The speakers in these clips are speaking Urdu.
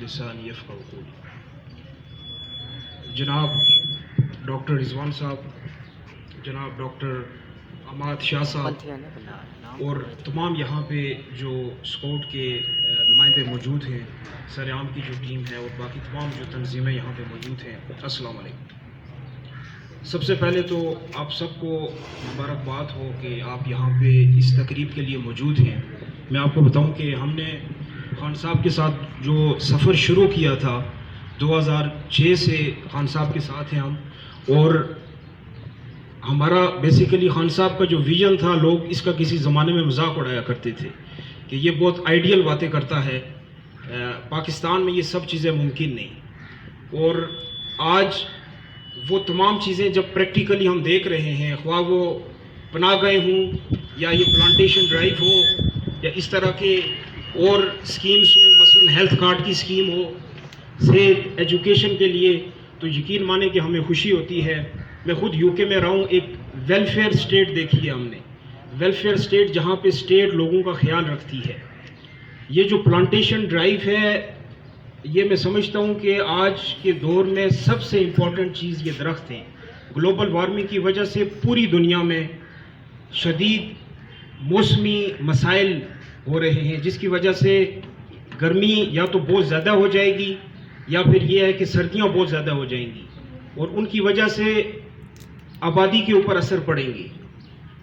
بلسان يفقهوا قولي. جناب ڈاکٹر رضوان صاحب، جناب ڈاکٹر عماد شاہ صاحب اور تمام یہاں پہ جو اسکاؤٹ کے نمائندے موجود ہیں، سر عام کی جو ٹیم ہے اور باقی تمام جو تنظیمیں یہاں پہ موجود ہیں، السلام علیکم. سب سے پہلے تو آپ سب کو مبارکباد ہو کہ آپ یہاں پہ اس تقریب کے لیے موجود ہیں. میں آپ کو بتاؤں کہ ہم نے خان صاحب کے ساتھ جو سفر شروع کیا تھا 2006 سے خان صاحب کے ساتھ ہیں ہم، اور ہمارا بیسیکلی خان صاحب کا جو ویژن تھا، لوگ اس کا کسی زمانے میں مذاق اڑایا کرتے تھے کہ یہ بہت آئیڈیل باتیں کرتا ہے، پاکستان میں یہ سب چیزیں ممکن نہیں. اور آج وہ تمام چیزیں جب پریکٹیکلی ہم دیکھ رہے ہیں، خواہ وہ پناہ گاہیں ہوں یا یہ پلانٹیشن ڈرائیو ہو یا اس طرح کے اور اسکیمز ہوں، مثلا ہیلتھ کارڈ کی اسکیم ہو، صحت ایجوکیشن کے لیے، تو یقین مانیں کہ ہمیں خوشی ہوتی ہے. میں خود یو کے میں رہا ہوں، ایک ویلفیئر اسٹیٹ دیکھی ہے ہم نے، ویلفیئر اسٹیٹ جہاں پہ اسٹیٹ لوگوں کا خیال رکھتی ہے. یہ جو پلانٹیشن ڈرائیو ہے، یہ میں سمجھتا ہوں کہ آج کے دور میں سب سے امپورٹنٹ چیز یہ درخت ہیں. گلوبل وارمنگ کی وجہ سے پوری دنیا میں شدید موسمی مسائل ہو رہے ہیں، جس کی وجہ سے گرمی یا تو بہت زیادہ ہو جائے گی یا پھر یہ ہے کہ سردیاں بہت زیادہ ہو جائیں گی، اور ان کی وجہ سے آبادی کے اوپر اثر پڑیں گے.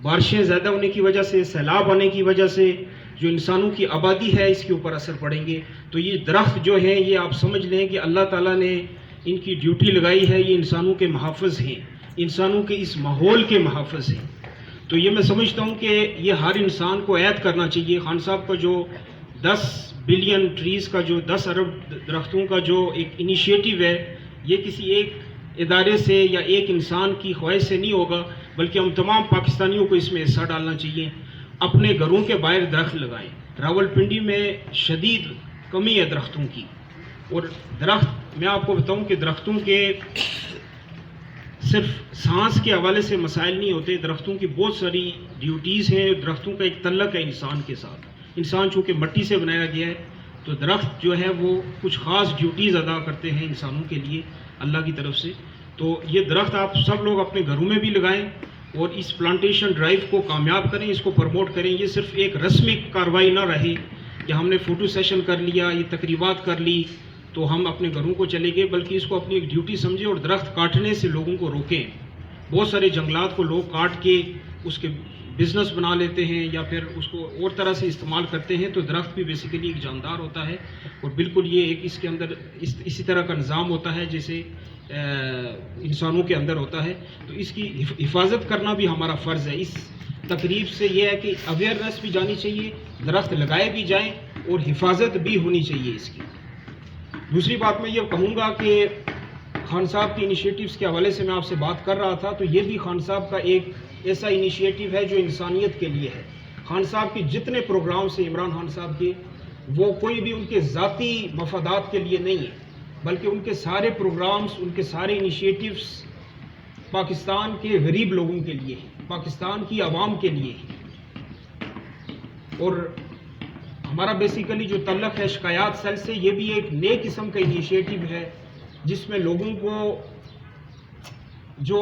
بارشیں زیادہ ہونے کی وجہ سے، سیلاب آنے کی وجہ سے جو انسانوں کی آبادی ہے اس کے اوپر اثر پڑیں گے. تو یہ درخت جو ہیں، یہ آپ سمجھ لیں کہ اللہ تعالیٰ نے ان کی ڈیوٹی لگائی ہے، یہ انسانوں کے محافظ ہیں، انسانوں کے اس ماحول کے محافظ ہیں. تو یہ میں سمجھتا ہوں کہ یہ ہر انسان کو عید کرنا چاہیے. خان صاحب کا جو 10 بلین ٹریز کا، جو 10 ارب درختوں کا جو ایک انیشیٹو ہے، یہ کسی ایک ادارے سے یا ایک انسان کی خواہش سے نہیں ہوگا، بلکہ ہم تمام پاکستانیوں کو اس میں حصہ ڈالنا چاہیے. اپنے گھروں کے باہر درخت لگائیں. راولپنڈی میں شدید کمی ہے درختوں کی، اور درخت میں آپ کو بتاؤں کہ درختوں کے صرف سانس کے حوالے سے مسائل نہیں ہوتے، درختوں کی بہت ساری ڈیوٹیز ہیں. درختوں کا ایک تعلق ہے انسان کے ساتھ. انسان چونکہ مٹی سے بنایا گیا ہے، تو درخت جو ہے وہ کچھ خاص ڈیوٹیز ادا کرتے ہیں انسانوں کے لیے اللہ کی طرف سے. تو یہ درخت آپ سب لوگ اپنے گھروں میں بھی لگائیں اور اس پلانٹیشن ڈرائیو کو کامیاب کریں، اس کو پروموٹ کریں. یہ صرف ایک رسمی کارروائی نہ رہے کہ ہم نے فوٹو سیشن کر لیا، یہ تقریبات کر لی تو ہم اپنے گھروں کو چلے گئے، بلکہ اس کو اپنی ایک ڈیوٹی سمجھیں اور درخت کاٹنے سے لوگوں کو روکیں. بہت سارے جنگلات کو لوگ کاٹ کے اس کے بزنس بنا لیتے ہیں یا پھر اس کو اور طرح سے استعمال کرتے ہیں. تو درخت بھی بیسیکلی ایک جاندار ہوتا ہے، اور بالکل یہ ایک اس کے اندر اسی طرح کا نظام ہوتا ہے جیسے انسانوں کے اندر ہوتا ہے. تو اس کی حفاظت کرنا بھی ہمارا فرض ہے. اس تقریب سے یہ ہے کہ اویئرنیس بھی جانی چاہیے، درخت لگائے بھی جائیں اور حفاظت بھی ہونی چاہیے اس کی. دوسری بات میں یہ کہوں گا کہ خان صاحب کی انیشیٹوز کے حوالے سے میں آپ سے بات کر رہا تھا، تو یہ بھی خان صاحب کا ایک ایسا انیشیٹو ہے جو انسانیت کے لیے ہے. خان صاحب کے جتنے پروگرامز ہیں عمران خان صاحب کے، وہ کوئی بھی ان کے ذاتی مفادات کے لیے نہیں ہے، بلکہ ان کے سارے پروگرامز، ان کے سارے انیشیٹوز پاکستان کے غریب لوگوں کے لیے ہیں، پاکستان کی عوام کے لیے ہیں. اور ہمارا بیسیکلی جو تعلق ہے شکایات سیل سے، یہ بھی ایک نئے قسم کا انیشیٹو ہے جس میں لوگوں کو جو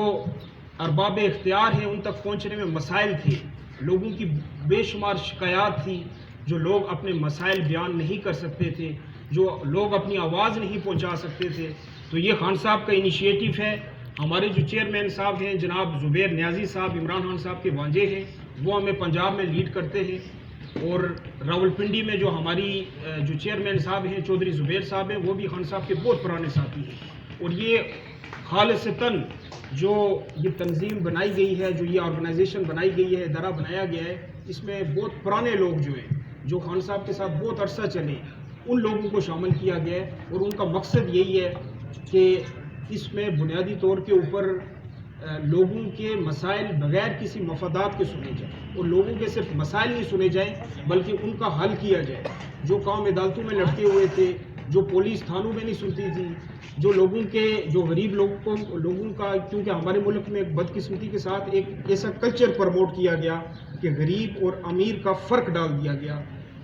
ارباب اختیار ہیں ان تک پہنچنے میں مسائل تھے، لوگوں کی بے شمار شکایات تھی، جو لوگ اپنے مسائل بیان نہیں کر سکتے تھے، جو لوگ اپنی آواز نہیں پہنچا سکتے تھے. تو یہ خان صاحب کا انیشیٹو ہے. ہمارے جو چیئرمین صاحب ہیں جناب زبیر نیازی صاحب، عمران خان صاحب کے بھانجے ہیں، وہ ہمیں پنجاب میں لیڈ کرتے ہیں. اور راولپنڈی میں جو ہماری جو چیئرمین صاحب ہیں چودھری زبیر صاحب ہیں، وہ بھی خان صاحب کے بہت پرانے ساتھی ہیں. اور یہ خالصتاً جو یہ تنظیم بنائی گئی ہے، جو یہ آرگنائزیشن بنائی گئی ہے، ادارہ بنایا گیا ہے، اس میں بہت پرانے لوگ جو ہیں، جو خان صاحب کے ساتھ بہت عرصہ چلے، ان لوگوں کو شامل کیا گیا ہے. اور ان کا مقصد یہی ہے کہ اس میں بنیادی طور کے اوپر لوگوں کے مسائل بغیر کسی مفادات کے سنے جائیں، اور لوگوں کے صرف مسائل نہیں سنے جائیں بلکہ ان کا حل کیا جائے. جو کام عدالتوں میں لڑکے ہوئے تھے، جو پولیس تھانوں میں نہیں سنتی تھی، جو لوگوں کے جو غریب لوگوں کا، کیونکہ ہمارے ملک میں بدقسمتی کے ساتھ ایک ایسا کلچر پروموٹ کیا گیا کہ غریب اور امیر کا فرق ڈال دیا گیا.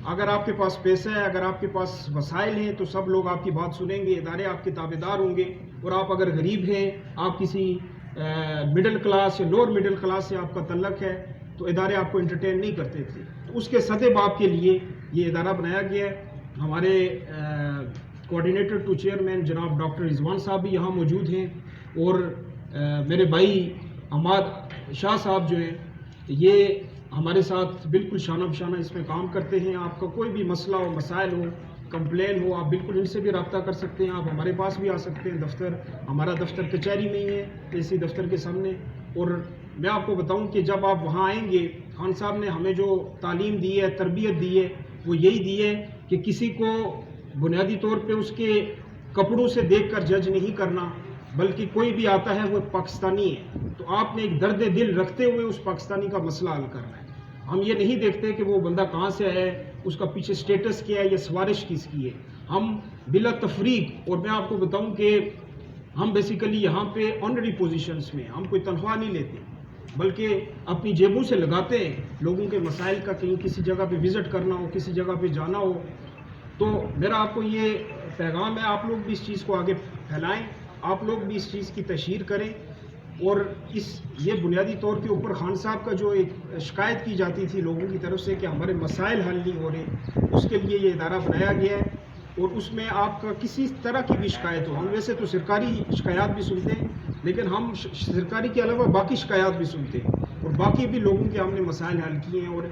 اگر آپ کے پاس پیسہ ہے, اگر آپ کے پاس وسائل ہیں تو سب لوگ آپ کی بات سنیں گے, ادارے آپ کے تابع دار ہوں گے. اور آپ اگر غریب ہیں, آپ کسی مڈل کلاس یا لوور مڈل کلاس سے آپ کا تعلق ہے, تو ادارے آپ کو انٹرٹین نہیں کرتے تھے. اس کے سدے باب کے لیے یہ ادارہ بنایا گیا ہے. ہمارے کوآرڈینیٹر ٹو چیئرمین جناب ڈاکٹر رضوان صاحب بھی یہاں موجود ہیں, اور میرے بھائی عماد شاہ صاحب جو ہیں, یہ ہمارے ساتھ بالکل شانہ بشانہ اس میں کام کرتے ہیں. آپ کا کوئی بھی مسئلہ ہو, مسائل ہو, کمپلین ہو, آپ بالکل ان سے بھی رابطہ کر سکتے ہیں. آپ ہمارے پاس بھی آ سکتے ہیں. ہمارا دفتر کچہری میں ہی ہے, اسی دفتر کے سامنے. اور میں آپ کو بتاؤں کہ جب آپ وہاں آئیں گے, خان صاحب نے ہمیں جو تعلیم دی ہے, تربیت دی ہے, وہ یہی دی ہے کہ کسی کو بنیادی طور پہ اس کے کپڑوں سے دیکھ کر جج نہیں کرنا, بلکہ کوئی بھی آتا ہے وہ پاکستانی ہے, تو آپ نے ایک درد دل رکھتے ہوئے اس پاکستانی کا مسئلہ حل کرنا ہے. ہم یہ نہیں دیکھتے کہ وہ بندہ کہاں سے ہے, اس کا پیچھے سٹیٹس کیا ہے یا سفارش کس کی ہے. ہم بلا تفریق, اور میں آپ کو بتاؤں کہ ہم بیسیکلی یہاں پہ آنریری پوزیشنز میں, ہم کوئی تنخواہ نہیں لیتے, بلکہ اپنی جیبوں سے لگاتے ہیں لوگوں کے مسائل کا. کہیں کسی جگہ پہ وزٹ کرنا ہو, کسی جگہ پہ جانا ہو, تو میرا آپ کو یہ پیغام ہے, آپ لوگ بھی اس چیز کو آگے پھیلائیں, آپ لوگ بھی اس چیز کی تشہیر کریں. اور یہ بنیادی طور کے اوپر خان صاحب کا جو ایک شکایت کی جاتی تھی لوگوں کی طرف سے کہ ہمارے مسائل حل نہیں ہو رہے, اس کے لیے یہ ادارہ بنایا گیا ہے. اور اس میں آپ کا کسی طرح کی بھی شکایت ہو, ہم ویسے تو سرکاری شکایات بھی سنتے ہیں, لیکن ہم سرکاری کے علاوہ باقی شکایات بھی سنتے ہیں, اور باقی بھی لوگوں کے ہم نے مسائل حل کیے ہیں, اور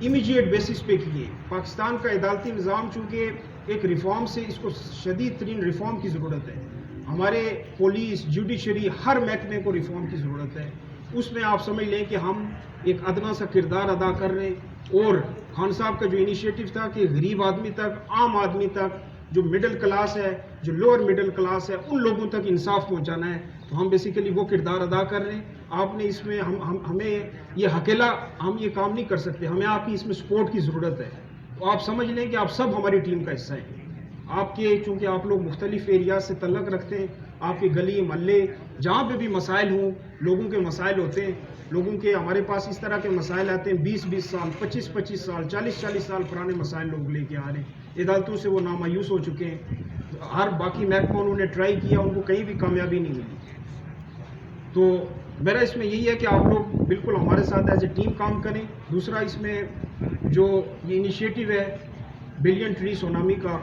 امیجیٹ بیسس پہ کیے ہیں. پاکستان کا عدالتی نظام چونکہ ایک ریفارم سے, اس کو شدید ترین ریفارم کی ضرورت ہے. ہمارے پولیس, جوڈیشری, ہر محکمے کو ریفارم کی ضرورت ہے. اس میں آپ سمجھ لیں کہ ہم ایک ادنا سا کردار ادا کر رہے ہیں. اور خان صاحب کا جو انیشیٹو تھا کہ غریب آدمی تک, عام آدمی تک, جو مڈل کلاس ہے, جو لوور مڈل کلاس ہے, ان لوگوں تک انصاف پہنچانا ہے, تو ہم بیسیکلی وہ کردار ادا کر رہے ہیں. آپ نے اس میں ہمیں یہ اکیلا ہم یہ کام نہیں کر سکتے, ہمیں آپ کی اس میں سپورٹ کی ضرورت ہے. تو آپ سمجھ لیں کہ آپ سب ہماری ٹیم کا حصہ ہیں. آپ کے چونکہ آپ لوگ مختلف ایریاز سے تعلق رکھتے ہیں, آپ کے گلی محلے جہاں پہ بھی مسائل ہوں, لوگوں کے مسائل ہوتے ہیں, لوگوں کے ہمارے پاس اس طرح کے مسائل آتے ہیں, 20-20 سال, 25-25 سال, 40-40 سال پرانے مسائل لوگ لے کے آ رہے ہیں. عدالتوں سے وہ نامایوس ہو چکے ہیں. ہر باقی محکموں انہوں نے ٹرائی کیا, ان کو کہیں بھی کامیابی نہیں ملی. تو میرا اس میں یہی ہے کہ آپ لوگ بالکل ہمارے ساتھ ایز اے ٹیم کام کریں. دوسرا اس میں جو یہ انیشیٹو ہے بلین ٹری سونامی کا,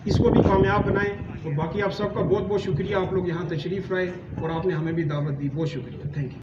اس کو بھی کامیاب بنائیں. اور باقی آپ سب کا بہت بہت شکریہ, آپ لوگ یہاں تشریف لائے اور آپ نے ہمیں بھی دعوت دی, بہت شکریہ, تھینک یو.